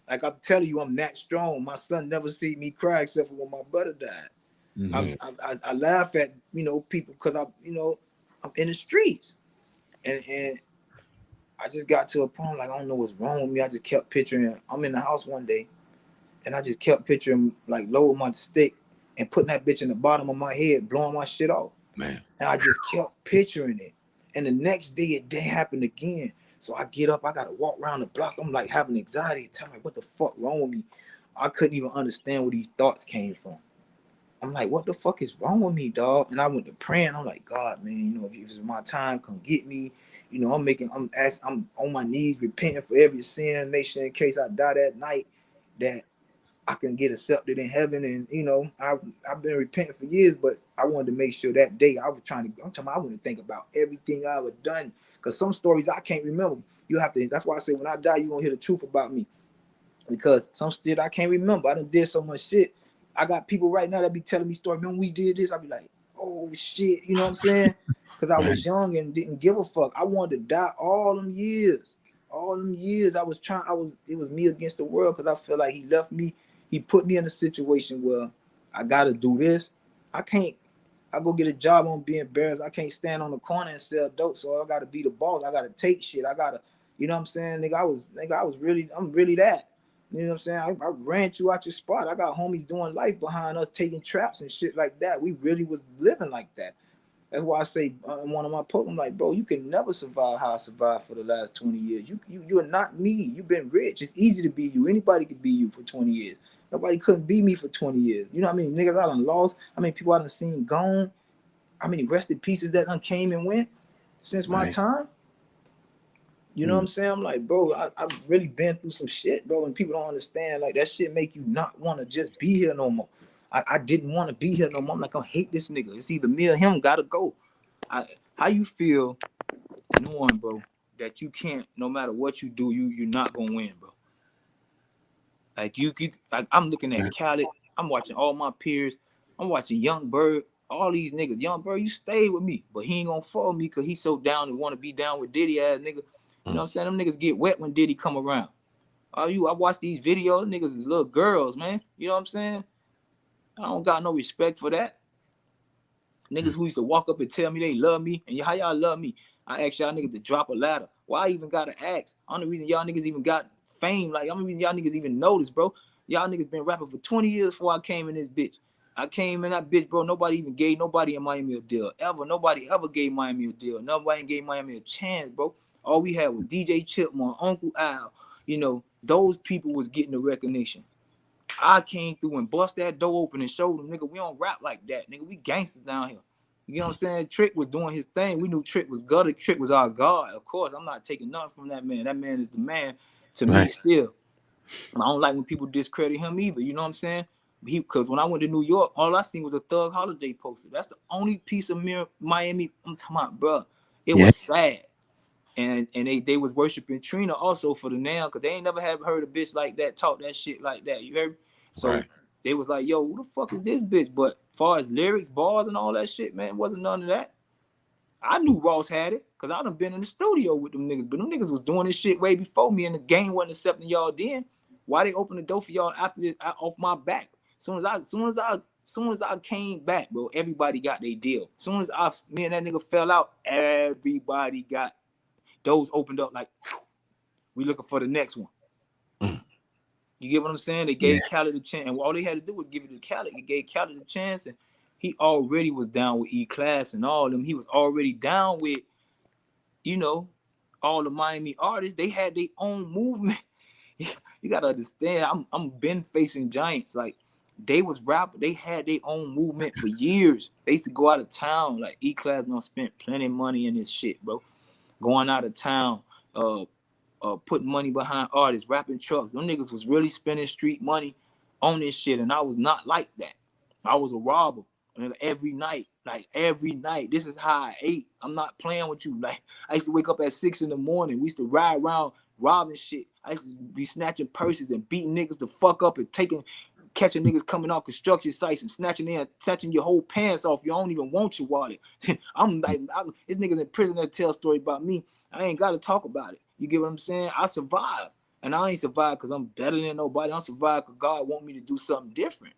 Like, I'm telling you, I'm that strong. My son never seen me cry except for when my brother died. Mm-hmm. I laugh at, people because I'm in the streets. And I just got to a point, like, I don't know what's wrong with me. I just kept picturing, I'm in the house one day, and I just kept picturing, like, loading my stick and putting that bitch in the bottom of my head, blowing my shit off. Man. And I just kept picturing it. And the next day, it didn't happen again. So I get up, I got to walk around the block. I'm like having anxiety. Tell me what the fuck wrong with me. I couldn't even understand where these thoughts came from. I'm like, what the fuck is wrong with me, dog? And I went to praying. I'm like, God, man, if it's my time, come get me. I'm on my knees repenting for every sin, make sure in case I die that night that I can get accepted in heaven. And, I've been repenting for years, but I wanted to make sure that day I wanted to think about everything I ever done. Because some stories I can't remember. That's why I say when I die, you're going to hear the truth about me. Because some shit I can't remember. I done did so much shit. I got people right now that be telling me stories. Remember we did this? I be like, oh shit. You know what I'm saying? Because I was young and didn't give a fuck. I wanted to die all them years. It was me against the world because I feel like he left me. He put me in a situation where I got to do this. I go get a job on being embarrassed. I can't stand on the corner and sell dope. So I got to be the boss. I got to take shit. I got to, you know what I'm saying? I'm really that. You know what I'm saying? I ran you out your spot. I got homies doing life behind us, taking traps and shit like that. We really was living like that. That's why I say in one of my posts, I'm like, bro, you can never survive how I survived for the last 20 years. You are not me. You've been rich. It's easy to be you. Anybody could be you for 20 years. Nobody couldn't be me for 20 years. You know what I mean? Niggas I done lost. How many people I done seen gone? How many rested pieces that done came and went since my time? You know what I'm saying? I'm like, bro, I've really been through some shit, bro, and people don't understand. Like, that shit make you not want to just be here no more. I didn't want to be here no more. I'm like, I hate this nigga. It's either me or him, gotta go. How you feel knowing, bro, that you can't, no matter what you do, you're not gonna win, bro? Like, I'm looking at Khaled. I'm watching all my peers. I'm watching Young Bird. all these niggas, young bro, you stay with me, but he ain't gonna follow me because he's so down and want to be down with Diddy ass nigga. You know what I'm saying? Them niggas get wet when Diddy come around. I watch these videos, niggas is little girls, man. You know what I'm saying? I don't got no respect for that. Niggas who used to walk up and tell me they love me, and how y'all love me. I asked y'all niggas to drop a ladder. Why I even gotta ask? Only reason y'all niggas even got fame, like, only reason y'all niggas even noticed, bro. Y'all niggas been rapping for 20 years before I came in this bitch. I came in that bitch, bro. Nobody even gave nobody in Miami a deal. Nobody ever gave Miami a deal. Nobody gave Miami a chance, bro. All we had was DJ Chipmunk, Uncle Al. You know, those people was getting the recognition. I came through and bust that door open and showed them, nigga, we don't rap like that. Nigga, we gangsters down here. You know what I'm saying? Trick was doing his thing. We knew Trick was gutter. Trick was our God. Of course, I'm not taking nothing from that man. That man is the man to me still. I don't like when people discredit him either. You know what I'm saying? Because when I went to New York, all I seen was a Thug Holiday poster. That's the only piece of Miami I'm talking about, bro. It was sad. And they was worshiping Trina also for the now, because they ain't never heard a bitch like that talk that shit like that. You heard me? So they was like, yo, who the fuck is this bitch? But as far as lyrics, bars, and all that shit, man, wasn't none of that. I knew Ross had it, because I done been in the studio with them niggas. But them niggas was doing this shit way before me, and the game wasn't accepting y'all then. Why they opened the door for y'all after this, off my back? Soon as I came back, bro, everybody got their deal. Soon as me and that nigga fell out, everybody got doors opened up like, we looking for the next one. You get what I'm saying? They gave Khaled a chance, and all they had to do was give it to Khaled. He gave Khaled a chance, and he already was down with E-Class and all of them. He was already down with, you know, all the Miami artists. They had their own movement. You gotta understand, I'm been facing giants. Like, they was rapping, they had their own movement for years. They used to go out of town. Like, E-Class done spent plenty of money in this shit, bro. Going out of town, putting money behind artists, rapping trucks. Them niggas was really spending street money on this shit, and I was not like that. I was a robber. Every night. This is how I ate. I'm not playing with you. Like, I used to wake up at 6 in the morning. We used to ride around robbing shit. I used to be snatching purses and beating niggas the fuck up and catching niggas coming off construction sites and snatching your whole pants off. You don't even want your wallet. I'm like, this niggas in prison that tell a story about me. I ain't got to talk about it. You get what I'm saying? I survived. And I ain't survived because I'm better than nobody. I survived because God want me to do something different.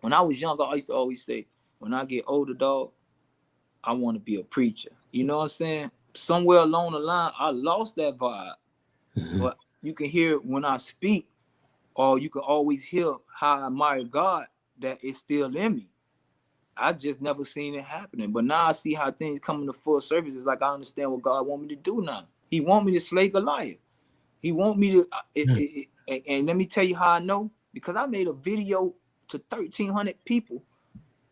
When I was younger, I used to always say, when I get older, dog, I want to be a preacher. You know what I'm saying? Somewhere along the line, I lost that vibe. But you can hear it when I speak, or you can always hear how I admire God, that it's still in me. I just never seen it happening. But now I see how things come into full surface. It's like I understand what God want me to do now. He want me to slay Goliath. He want me to, and let me tell you how I know. Because I made a video to 1,300 people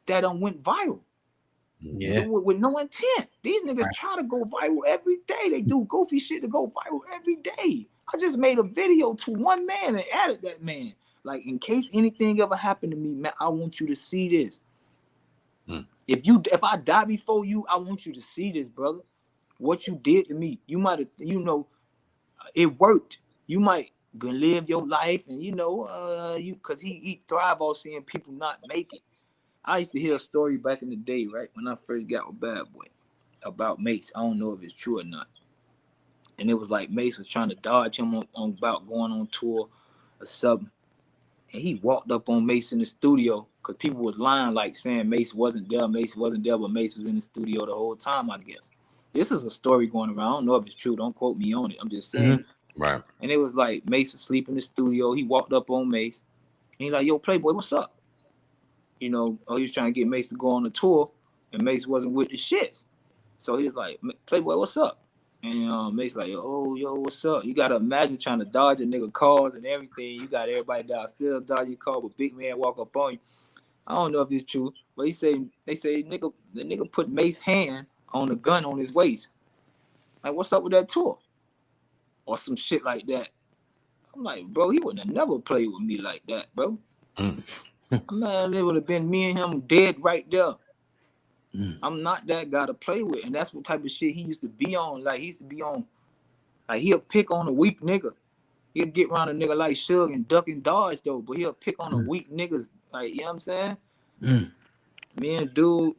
that went viral. With no intent. These niggas try to go viral every day. They do goofy shit to go viral every day. I just made a video to one man and added that man. Like, in case anything ever happened to me, man, I want you to see this. If I die before you, I want you to see this, brother. What you did to me. You might have, it worked. You might gonna live your life, and because he thrive on seeing people not make it. I used to hear a story back in the day, right, when I first got with Bad Boy, about Mace. I don't know if it's true or not. And it was like Mace was trying to dodge him on about going on tour or something. And he walked up on Mace in the studio, because people was lying, like saying Mace wasn't there, but Mace was in the studio the whole time, I guess. This is a story going around. I don't know if it's true. Don't quote me on it. I'm just saying. Right. And it was like Mace was asleep in the studio. He walked up on Mace. And he's like, yo, Playboy, what's up? He was trying to get Mace to go on the tour, and Mace wasn't with the shits. So he was like, Playboy, what's up? And Mace like, yo, what's up? You got to imagine trying to dodge a nigga cars and everything. You got everybody down, still dodge your car, but big man walk up on you. I don't know if this is true, but they say the nigga put Mace's hand on the gun on his waist. Like, what's up with that tour? Or some shit like that. I'm like, bro, he wouldn't have never played with me like that, bro. Man, it would have been me and him dead right there. I'm not that guy to play with, and that's what type of shit he used to be on. Like, he used to be on, like, he'll pick on a weak nigga. He'll get around a nigga like Suge and duck and dodge though, but he'll pick on a weak niggas. Like, you know what I'm saying? me and dude,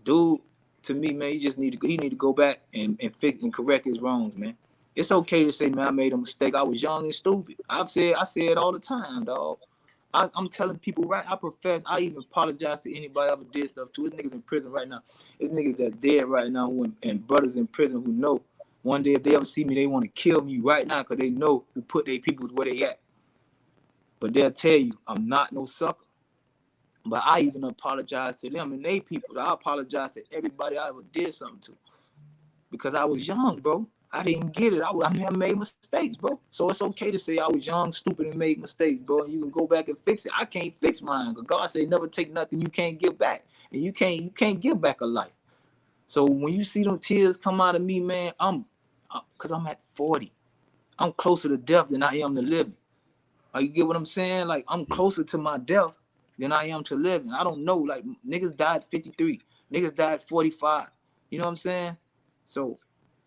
dude. To me, man, he need to go back and fix and correct his wrongs, man. It's okay to say, man, I made a mistake. I was young and stupid. I say it all the time, dog. I'm telling people, right? I even apologize to anybody I ever did stuff to. There's niggas in prison right now. There's niggas that dead right now and brothers in prison who know one day if they ever see me, they want to kill me right now because they know who put their peoples where they at. But they'll tell you, I'm not no sucker. But I even apologize to them and they people. I apologize to everybody I ever did something to. Because I was young, bro. I didn't get it. I made mistakes, bro. So it's okay to say I was young, stupid, and made mistakes, bro. And you can go back and fix it. I can't fix mine. But God said never take nothing you can't give back. And you can't give back a life. So when you see them tears come out of me, man, because I'm at 40. I'm closer to death than I am to living. Like, you get what I'm saying? Like, I'm closer to my death than I am to living. I don't know. Like, niggas died 53. Niggas died 45. You know what I'm saying? So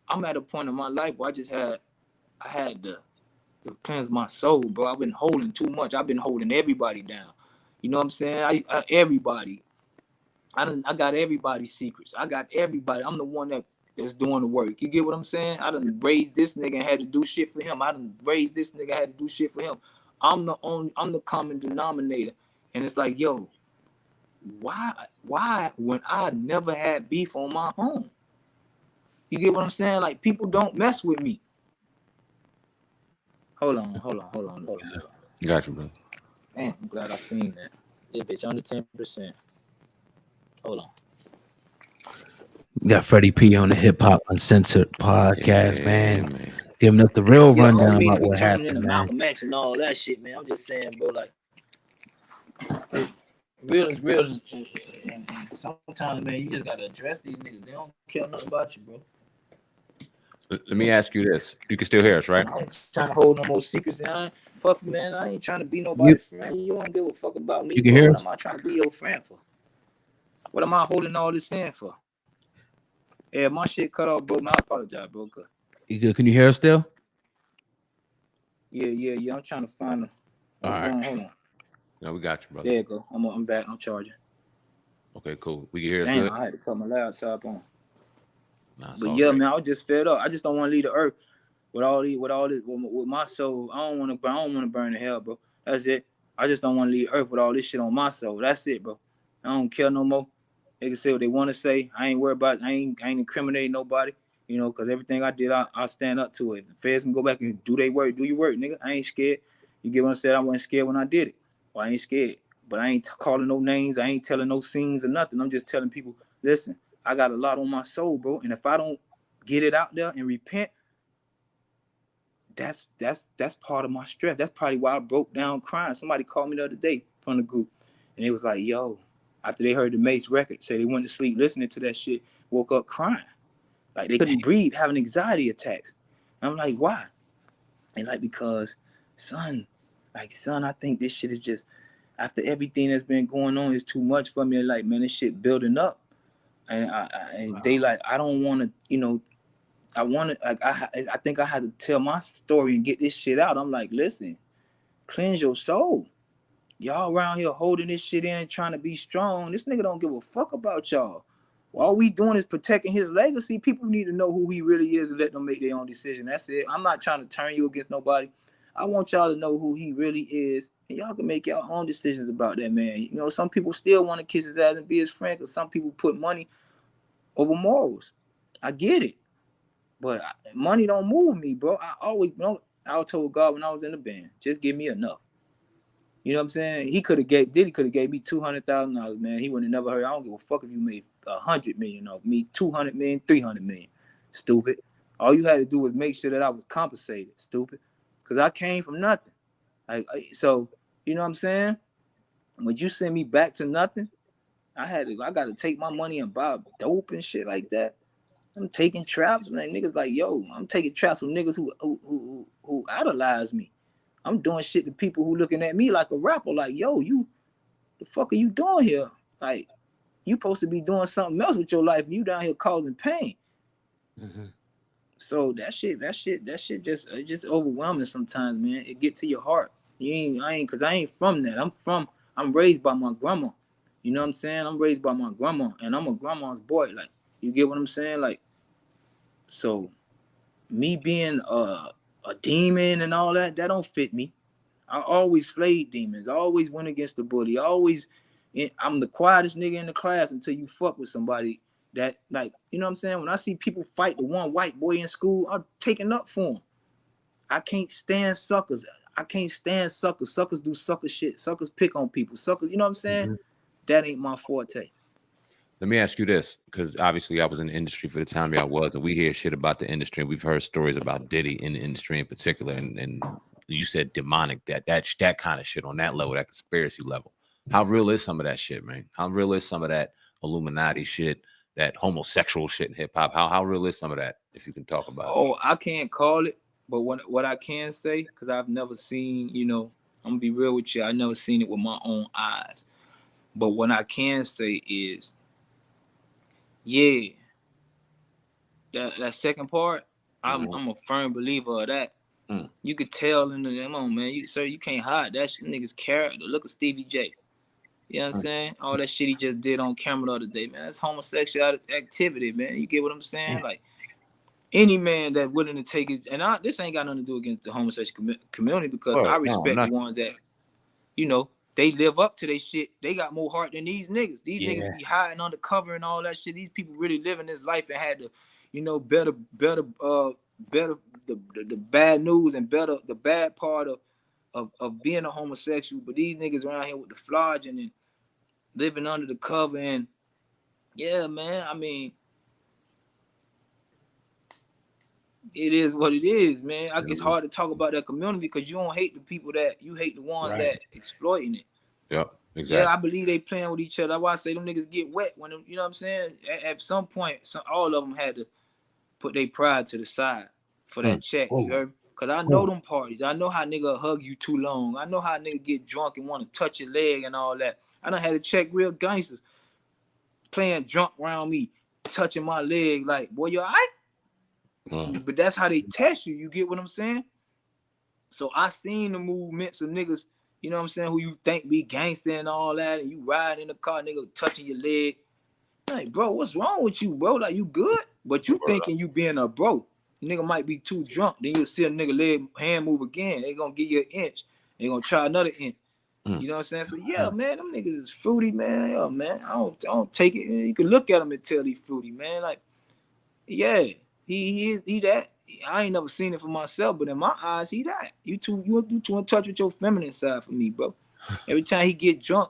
I'm at a point in my life where I had to cleanse my soul, bro. I've been holding too much. I've been holding everybody down. You know what I'm saying? Everybody. I got everybody's secrets. I got everybody. I'm the one that's doing the work. You get what I'm saying? I done raised this nigga and had to do shit for him. I done raised this nigga and had to do shit for him. I'm the common denominator. And it's like, yo, why when I never had beef on my own? You get what I'm saying? Like, people don't mess with me. Hold on. Got you, bro. Damn, I'm glad I seen that. Yeah, bitch, under 10%. Hold on. We got Freddy P on the Hip Hop Uncensored podcast, man. Giving us the real rundown about what happened, man. Malcolm X and all that shit, man. I'm just saying, bro, like, real is real. And sometimes, man, you just gotta address these niggas. They don't care nothing about you, bro. Let me ask you this. You can still hear us, right? I ain't trying to hold no more secrets. Fuck, man. I ain't trying to be nobody's friend. You don't give a fuck about me. You can hear us? What am I trying to be your friend for? What am I holding all this in for? Yeah, my shit cut off, bro. Man, I apologize, bro. You good? Can you hear us still? Yeah. I'm trying to find them. All right. Hold on. No, we got you, brother. There you go. I'm back. I'm charging. Okay, cool. We can hear us Damn, good? I had to cut my laptop on. Nah, but yeah, man, I was just fed up. I just don't want to leave the earth with my soul. I don't want to burn in hell, bro. That's it. I just don't want to leave earth with all this shit on my soul. That's it, bro. I don't care no more. They can say what they want to say. I ain't worried about it. I ain't incriminating nobody, you know, because everything I did, I stand up to it. If the feds can go back and do their work, do your work, nigga. I ain't scared. You get what I said? I wasn't scared when I did it. Well, I ain't scared. But I ain't calling no names. I ain't telling no scenes or nothing. I'm just telling people, listen, I got a lot on my soul, bro. And if I don't get it out there and repent, that's part of my stress. That's probably why I broke down crying. Somebody called me the other day from the group, and it was like, yo, after they heard the Mace record, say they went to sleep listening to that shit, woke up crying. Like they couldn't breathe, having anxiety attacks. And I'm like, why? And like, because, son, I think this shit is just, after everything that's been going on, is too much for me. Like, man, this shit building up. And they like, I don't want to, you know, I want to, like, I think I had to tell my story and get this shit out. I'm like, listen, cleanse your soul. Y'all around here holding this shit in and trying to be strong. This nigga don't give a fuck about y'all. All we doing is protecting his legacy. People need to know who he really is and let them make their own decision. That's it. I'm not trying to turn you against nobody. I want y'all to know who he really is, and y'all can make your own decisions about that, man. You know, some people still want to kiss his ass and be his friend because some people put money over morals. I get it. But money don't move me, bro. I told God when I was in the band, just give me enough. You know what I'm saying? Diddy could have gave me $200,000, man. He wouldn't have never heard. I don't give a fuck if you made $100 million off me, $200 million, $300 million. Stupid. All you had to do was make sure that I was compensated. Stupid. Because I came from nothing. So, you know what I'm saying? When you send me back to nothing, I got to take my money and buy dope and shit like that. I'm taking traps, man. Niggas like, yo, I'm taking traps from niggas who idolize me. I'm doing shit to people who looking at me like a rapper, like, yo, the fuck are you doing here? Like, you supposed to be doing something else with your life, and you down here causing pain. Mm-hmm. So that shit just overwhelming sometimes, man. It get to your heart. Cause I ain't from that. I'm from I'm raised by my grandma. You know what I'm saying? I'm raised by my grandma, and I'm a grandma's boy. Like, you get what I'm saying? Like, so me being a demon and all that don't fit me. I always slayed demons. I always went against the bully. I'm the quietest nigga in the class until you fuck with somebody that, like, you know what I'm saying? When I see people fight the one white boy in school, I'm taking up for him. I can't stand suckers. Suckers do sucker shit. Suckers pick on people. Suckers, you know what I'm saying? Mm-hmm. That ain't my forte. Let me ask you this, because obviously I was in the industry for the time I was, and we hear shit about the industry, and we've heard stories about Diddy in the industry in particular, and you said demonic, that kind of shit on that level, that conspiracy level. How real is some of that shit, man? How real is some of that Illuminati shit, that homosexual shit in hip hop? How real is some of that, if you can talk about it? Oh, I can't call it, but what I can say, because I've never seen, you know, I'm gonna be real with you, I've never seen it with my own eyes. But what I can say is, yeah, that second part, I'm a firm believer of that. You could tell in the, come on, man, you can't hide that shit, nigga's character. Look at Stevie J. You know what I'm saying? All that shit he just did on camera the other day, man. That's homosexual activity, man. You get what I'm saying? Like, any man that willing to take it, and this ain't got nothing to do against the homosexual community, because I respect the ones that, you know, they live up to their shit. They got more heart than these niggas. These niggas be hiding under cover and all that shit. These people really living this life and had to, you know, better the bad news and better the bad part of being a homosexual. But these niggas around here with the flogging and living under the cover, and yeah, man, I mean, it is what it is, man. It's hard to talk about that community because you don't hate the people you hate the ones that exploiting it. Yeah, exactly. Yeah, I believe they playing with each other. That's why I say them niggas get wet when them, you know what I'm saying? At some point, all of them had to put their pride to the side for that check. You heard me? Because I know them parties. I know how nigga hug you too long. I know how nigga get drunk and want to touch your leg and all that. I done had to check real gangsters playing drunk around me, touching my leg like, boy, you all right? But that's how they test you. You get what I'm saying? So I seen the movements of niggas, you know what I'm saying, who you think be gangster and all that, and you ride in the car, nigga touching your leg. Like, bro, what's wrong with you, bro? Like, you good? But you thinking you being a bro. Nigga might be too drunk. Then you'll see a nigga leg hand move again. They gonna give you an inch. They gonna try another inch. You know what I'm saying? So yeah, man, them niggas is fruity, man. Yo, man, I don't take it. You can look at him and tell he's fruity, man. Like, yeah. He that. I ain't never seen it for myself, but in my eyes, he that. You too in touch with your feminine side for me, bro. Every time he get drunk,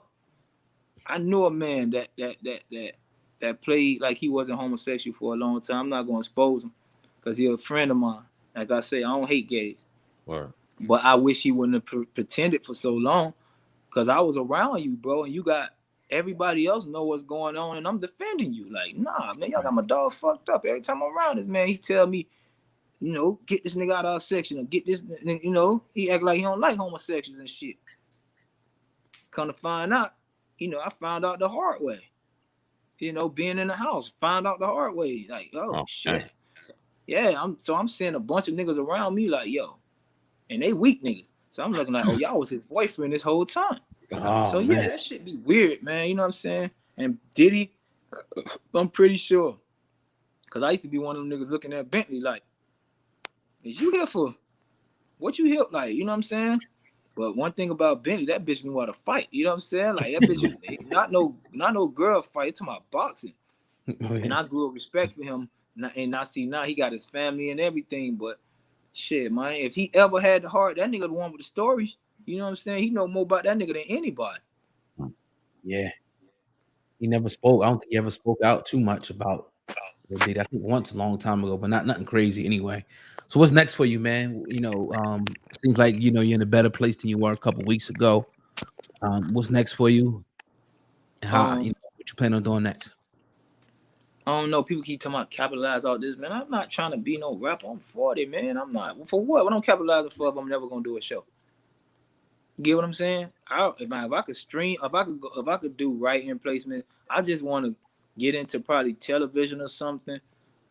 I knew a man that played like he wasn't homosexual for a long time. I'm not gonna expose him because he's a friend of mine. Like I say, I don't hate gays. But I wish he wouldn't have pretended for so long, because I was around you, bro, and you got everybody else know what's going on, and I'm defending you. Like, nah, man, y'all got my dog fucked up. Every time I'm around this man, he tell me, you know, get this nigga out of our section, or get this, you know, he act like he don't like homosexuals and shit. Come to find out, you know, I found out the hard way. You know, being in the house, found out the hard way. Like, shit. So, yeah, I'm seeing a bunch of niggas around me like, yo, and they weak niggas. So I'm looking like, y'all was his boyfriend this whole time. So yeah, man, that shit be weird, man. You know what I'm saying? And Diddy, I'm pretty sure, because I used to be one of them niggas looking at Bentley like, is you here for what you here? Like, you know what I'm saying? But one thing about Bentley, that bitch knew how to fight. You know what I'm saying? Like, that bitch, not no girl fight. It's about boxing. And I grew up respect for him. And I see now he got his family and everything. But shit, man, if he ever had the heart, that nigga the one with the stories. You know what I'm saying? He know more about that nigga than anybody. Yeah. He never spoke. I don't think he ever spoke out too much about Diddy. I think once a long time ago, but nothing crazy anyway. So what's next for you, man? You know, seems like, you know, you're in a better place than you were a couple weeks ago. What's next for you? How you know, what you plan on doing next? I don't know. People keep talking about capitalize all this, man. I'm not trying to be no rapper. I'm 40, man. I'm not. For what? What I'm capitalizing for if I'm never gonna do a show? You get what I'm saying? If I could stream, if I could do writing placement, I just want to get into probably television or something,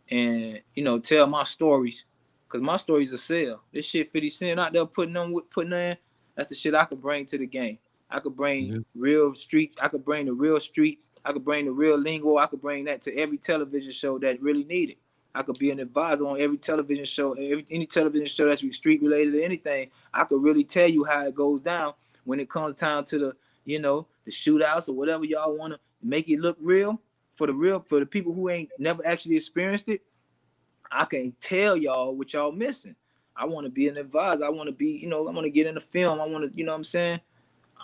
and you know, tell my stories, cause my stories are sell. This shit 50 Cent out there putting in. That's the shit I could bring to the game. I could bring real street. I could bring the real street. I could bring the real lingo. I could bring that to every television show that really needed. I could be an advisor on every television show, any television show that's street related or anything. I could really tell you how it goes down when it comes time to the, you know, the shootouts or whatever y'all want to make it look real for the people who ain't never actually experienced it. I can tell y'all what y'all missing. I want to be an advisor. I want to be, you know, I want to get in the film. I want to, you know what I'm saying?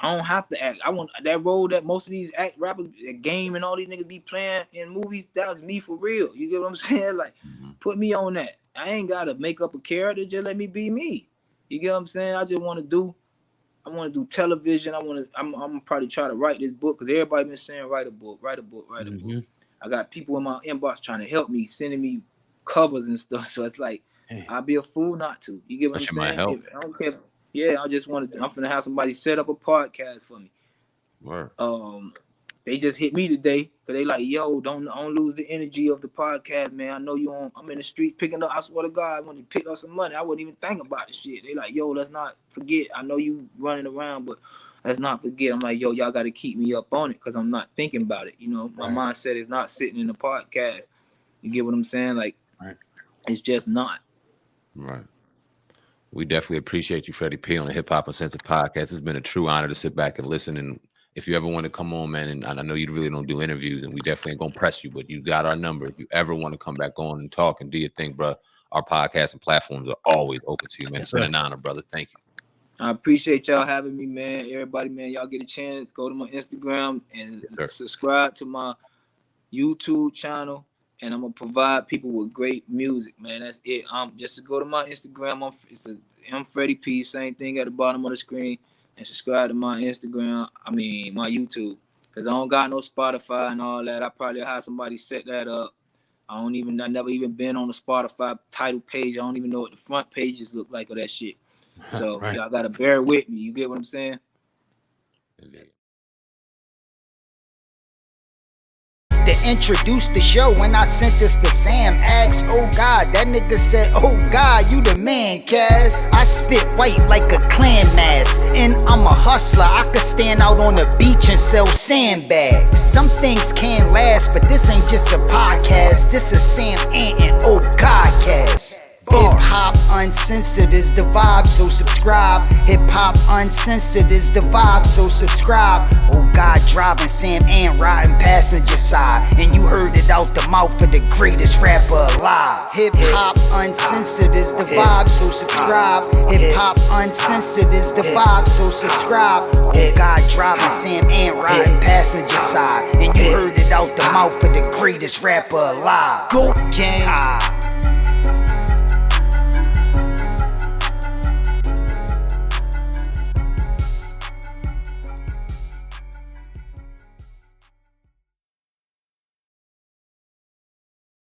I don't have to act. I want that role that most of these rappers, Game and all these niggas be playing in movies. That was me for real. You get what I'm saying? Like, put me on that. I ain't gotta make up a character. Just let me be me. You get what I'm saying? I just want to do television. I'm probably try to write this book because everybody been saying write a book. I got people in my inbox trying to help me, sending me covers and stuff. So it's like, I'd be a fool not to. You get what I'm saying? Help. I don't care. Yeah, I just want to. I'm finna have somebody set up a podcast for me. Word. They just hit me today because they like, yo, don't lose the energy of the podcast, man. I know you on. I'm in the streets picking up. I swear to God, when you pick up some money, I wouldn't even think about this shit. They like, yo, let's not forget. I know you running around, but let's not forget. I'm like, yo, y'all got to keep me up on it because I'm not thinking about it. You know, my mindset is not sitting in the podcast. You get what I'm saying? Like, it's just not. Right. We definitely appreciate you, Freddy P, on the Hip Hop Uncensored podcast. It's been a true honor to sit back and listen. And if you ever want to come on, man, and I know you really don't do interviews, and we definitely ain't gonna press you, but you got our number. If you ever want to come back on and talk and do your thing, bro, our podcast and platforms are always open to you, man. It's been an honor, brother. Thank you. I appreciate y'all having me, man. Everybody, man, y'all get a chance, go to my Instagram and subscribe to my YouTube channel. And I'm gonna provide people with great music, man. That's it. Just to go to my Instagram. I'm Freddy P. Same thing at the bottom of the screen. And subscribe to my Instagram. My YouTube. Cause I don't got no Spotify and all that. I probably have somebody set that up. I never even been on the Spotify title page. I don't even know what the front pages look like of that shit. So y'all gotta bear with me. You get what I'm saying? To introduce the show, when I sent this to Sam, asked, oh God, that nigga said, oh God, you the man, Cass. I spit white like a clan mask, and I'm a hustler. I could stand out on the beach and sell sandbags. Some things can't last, but this ain't just a podcast. This is Sam Ant and Oh Godcast. Hip hop uncensored is the vibe, so subscribe. Hip hop uncensored is the vibe, so subscribe. Oh God, driving Sam and riding passenger side, and you heard it out the mouth of the greatest rapper alive. Hip hop uncensored is the vibe, so subscribe. Hip hop uncensored is the vibe, so subscribe. Oh God, driving Sam and riding passenger side, and you heard it out the mouth of the greatest rapper alive. Go gang.